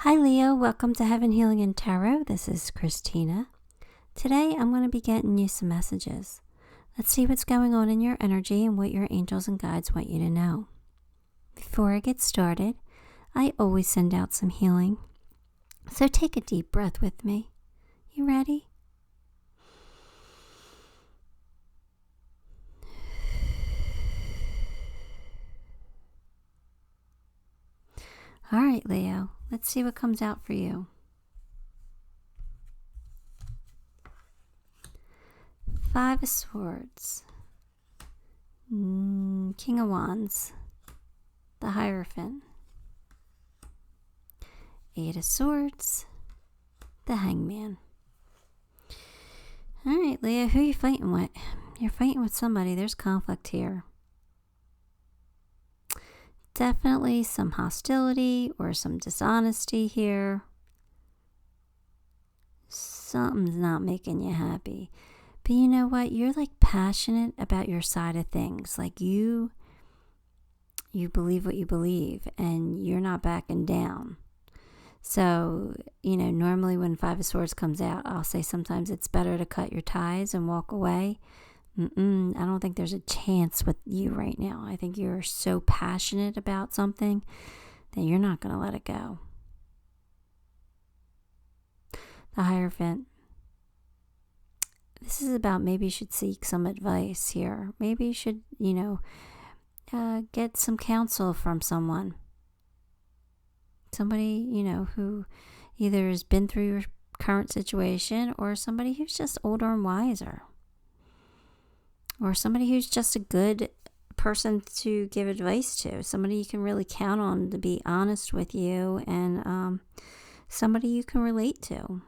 Hi Leo, welcome to Heaven Healing and Tarot. This is Christina. Today I'm going to be getting you some messages. Let's see what's going on in your energy and what your angels and guides want you to know. Before I get started, I always send out some healing. So take a deep breath with me. You ready? All right, Leo, let's see what comes out for you. Five of Swords, King of Wands, the Hierophant, Eight of Swords, the Hangman. All right, Leo, who are you fighting with? You're fighting with somebody. There's conflict here. Definitely some hostility or some dishonesty here. Something's not making you happy. But you know what? You're like passionate about your side of things. Like you believe what you believe and you're not backing down. So, normally when Five of Swords comes out, I'll say sometimes it's better to cut your ties and walk away. I don't think there's a chance with you right now. I think you're so passionate about something that you're not going to let it go. The Hierophant. This is about maybe you should seek some advice here. Maybe you should, get some counsel from someone. Somebody, who either has been through your current situation or somebody who's just older and wiser. Or somebody who's just a good person to give advice to. Somebody you can really count on to be honest with you and somebody you can relate to.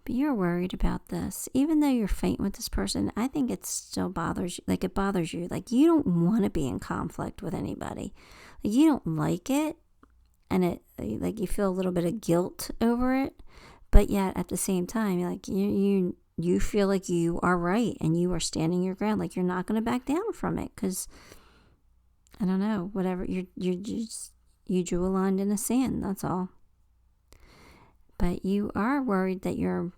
But you're worried about this. Even though you're fighting with this person, I think it still bothers you. Like it bothers you. Like you don't want to be in conflict with anybody. Like you don't like it. And it like you feel a little bit of guilt over it. But yet at the same time, like you feel like you are right and you are standing your ground, like you're not going to back down from it because, I don't know, whatever, you drew a line in the sand, that's all. But you are worried that you're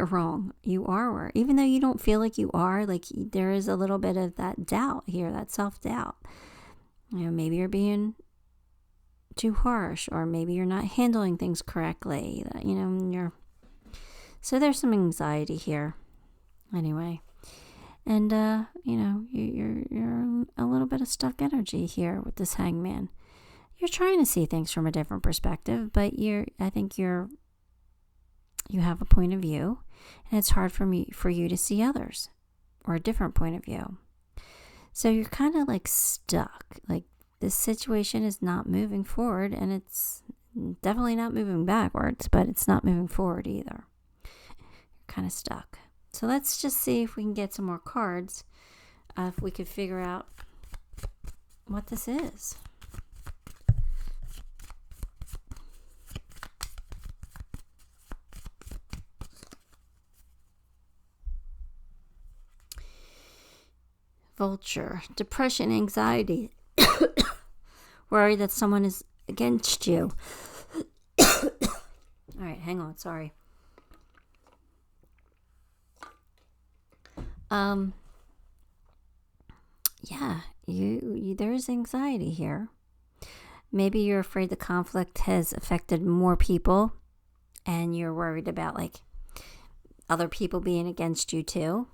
wrong. You are worried. Even though you don't feel like you are, like there is a little bit of that doubt here, that self-doubt. Maybe you're being too harsh or maybe you're not handling things correctly, So there's some anxiety here, anyway, and you're a little bit of stuck energy here with this Hangman. You're trying to see things from a different perspective, but I think you have a point of view, and it's hard for you to see others or a different point of view. So you're kind of like stuck. Like this situation is not moving forward, and it's definitely not moving backwards, but it's not moving forward either. Kind of stuck. So let's just see if we can get some more cards, if we could figure out what this is. Vulture, depression, anxiety, worry that someone is against you. All right, hang on, sorry. There is anxiety here. Maybe you're afraid the conflict has affected more people and you're worried about like other people being against you too.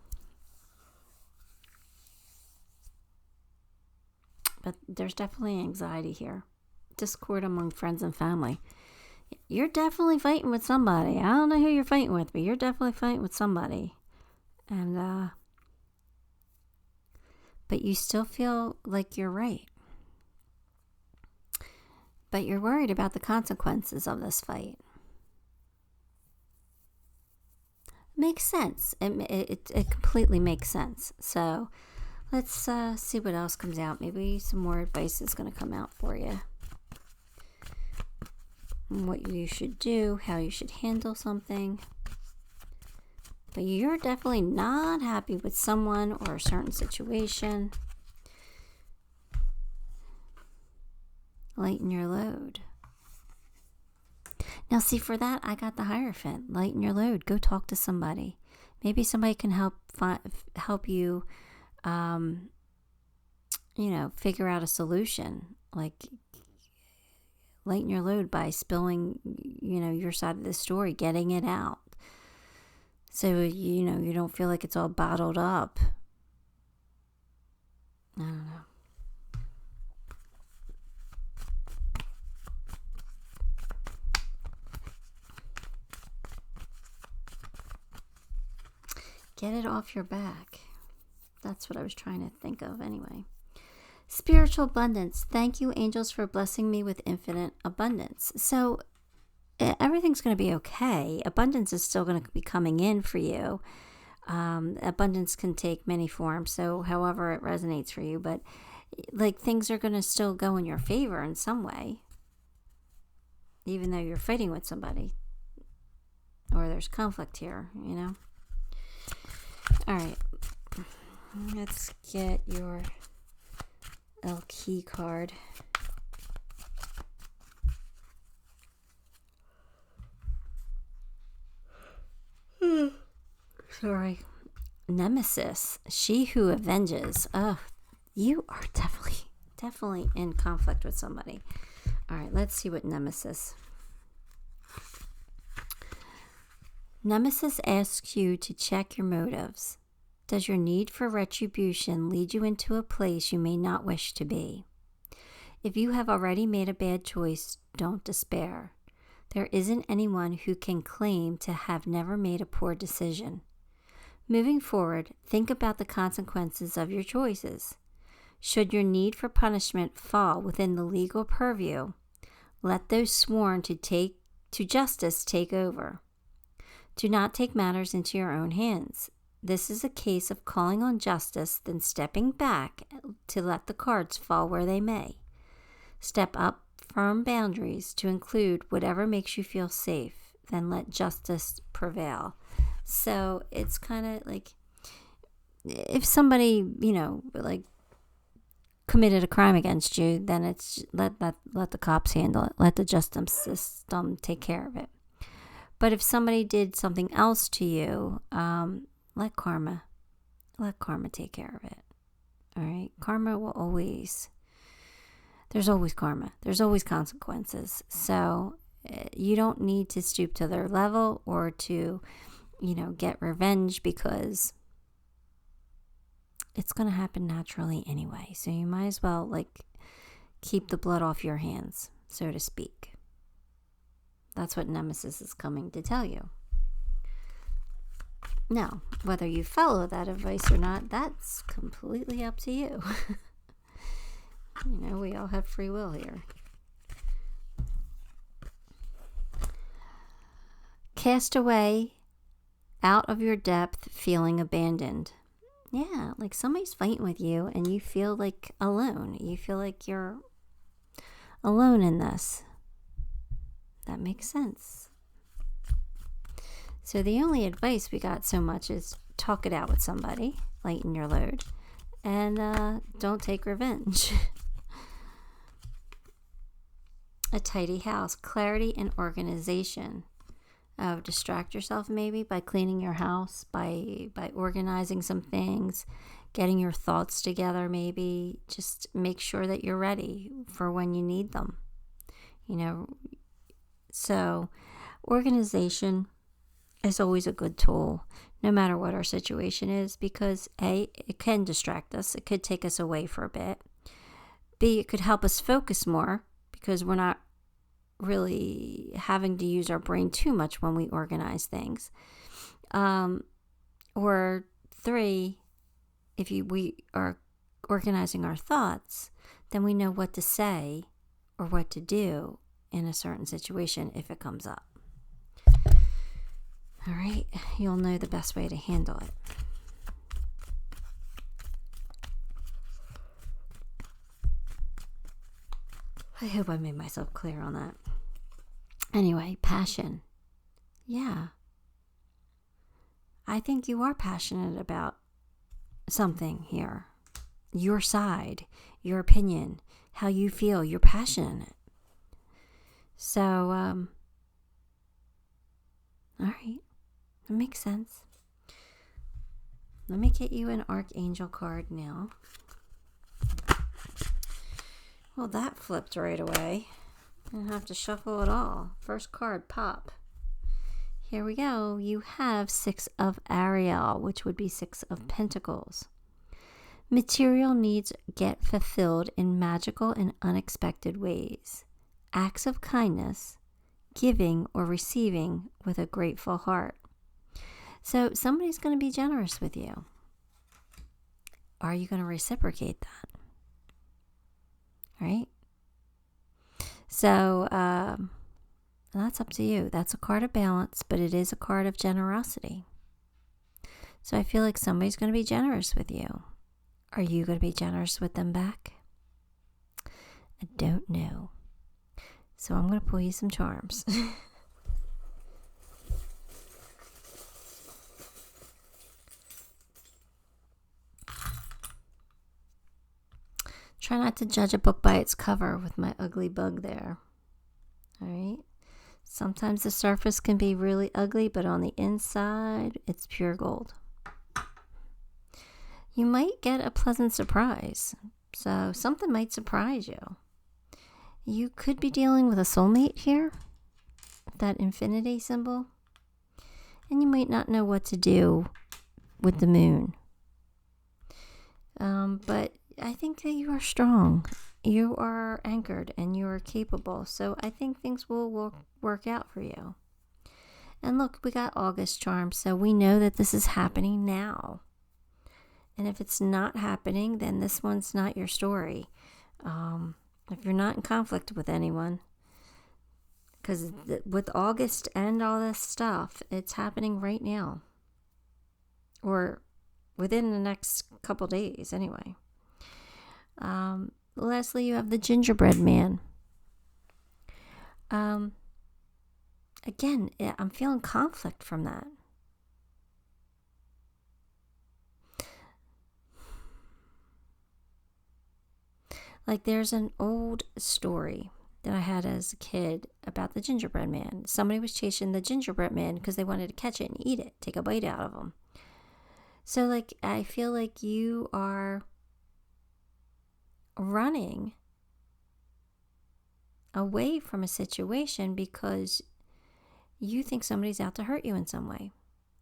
But there's definitely anxiety here. Discord among friends and family. You're definitely fighting with somebody. I don't know who you're fighting with, but you're definitely fighting with somebody. And but you still feel like you're right. But you're worried about the consequences of this fight. Makes sense. It completely makes sense. So let's see what else comes out. Maybe some more advice is going to come out for you. What you should do, how you should handle something. But you're definitely not happy with someone or a certain situation. Lighten your load. Now, see, for that, I got the Hierophant. Lighten your load. Go talk to somebody. Maybe somebody can help you, figure out a solution. Like, lighten your load by spilling, your side of the story, getting it out. So, you don't feel like it's all bottled up. I don't know. Get it off your back. That's what I was trying to think of anyway. Spiritual abundance. Thank you, angels, for blessing me with infinite abundance. So everything's going to be okay. Abundance is still going to be coming in for you. Abundance can take many forms, so however it resonates for you. But like, things are going to still go in your favor in some way, even though you're fighting with somebody or there's conflict here, All right, let's get your key card. Sorry. Nemesis, she who avenges. Oh, you are definitely in conflict with somebody. All right, let's see what Nemesis. Nemesis asks you to check your motives. Does your need for retribution lead you into a place you may not wish to be? If you have already made a bad choice, don't despair. There isn't anyone who can claim to have never made a poor decision. Moving forward, think about the consequences of your choices. Should your need for punishment fall within the legal purview, let those sworn to justice take over. Do not take matters into your own hands. This is a case of calling on justice, then stepping back to let the cards fall where they may. Step up firm boundaries to include whatever makes you feel safe, then let justice prevail. So it's kind of like, if somebody, committed a crime against you, then it's let the cops handle it. Let the justice system take care of it. But if somebody did something else to you, let karma take care of it. All right? Karma will there's always karma. There's always consequences. So you don't need to stoop to their level or to, get revenge, because it's going to happen naturally anyway. So you might as well, keep the blood off your hands, so to speak. That's what Nemesis is coming to tell you. Now, whether you follow that advice or not, that's completely up to you. We all have free will here. Cast away out of your depth, feeling abandoned. Yeah, like somebody's fighting with you and you feel like alone. You feel like you're alone in this. That makes sense. So the only advice we got so much is talk it out with somebody, lighten your load, and don't take revenge. A tidy house, clarity and organization. Distract yourself maybe by cleaning your house, by organizing some things, getting your thoughts together maybe. Just make sure that you're ready for when you need them. So organization is always a good tool, no matter what our situation is, because A, it can distract us. It could take us away for a bit. B, it could help us focus more, because we're not really having to use our brain too much when we organize things. Or 3, if we are organizing our thoughts, then we know what to say or what to do in a certain situation if it comes up. All right, you'll know the best way to handle it. I hope I made myself clear on that. Anyway, passion. Yeah. I think you are passionate about something here. Your side, your opinion, how you feel. You're passionate in it. So, all right. That makes sense. Let me get you an Archangel card now. Well, that flipped right away. I don't have to shuffle it all. First card, pop. Here we go. You have 6 of Ariel, which would be 6 of Pentacles. Material needs get fulfilled in magical and unexpected ways. Acts of kindness, giving or receiving with a grateful heart. So somebody's going to be generous with you. Are you going to reciprocate that? Right? So that's up to you. That's a card of balance, but it is a card of generosity. So I feel like somebody's going to be generous with you. Are you going to be generous with them back? I don't know. So I'm going to pull you some charms. Try not to judge a book by its cover with my ugly bug there. All right. Sometimes the surface can be really ugly, but on the inside, it's pure gold. You might get a pleasant surprise. So something might surprise you. You could be dealing with a soulmate here, that infinity symbol. And you might not know what to do with the moon. But I think that you are strong. You are anchored and you are capable. So I think things will work out for you. And look, we got August charms. So we know that this is happening now. And if it's not happening, then this one's not your story. If you're not in conflict with anyone. Because with August and all this stuff, it's happening right now. Or within the next couple days, anyway. Lastly, you have the gingerbread man. Again, I'm feeling conflict from that. Like there's an old story that I had as a kid about the gingerbread man. Somebody was chasing the gingerbread man because they wanted to catch it and eat it, take a bite out of him. So like, I feel like you are running away from a situation because you think somebody's out to hurt you in some way.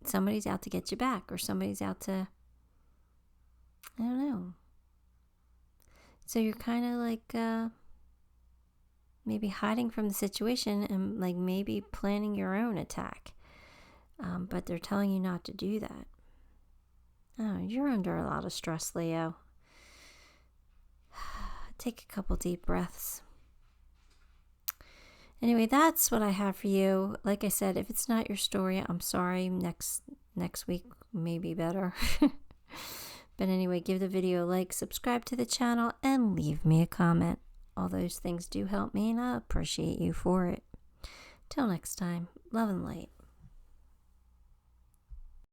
Somebody's out to get you back, or somebody's out to, I don't know. So you're kind of like maybe hiding from the situation and like maybe planning your own attack. But they're telling you not to do that. Oh, you're under a lot of stress, Leo. Take a couple deep breaths. Anyway, that's what I have for you. Like I said, if it's not your story, I'm sorry. Next week may be better. But anyway, give the video a like, subscribe to the channel, and leave me a comment. All those things do help me, and I appreciate you for it. Till next time, love and light.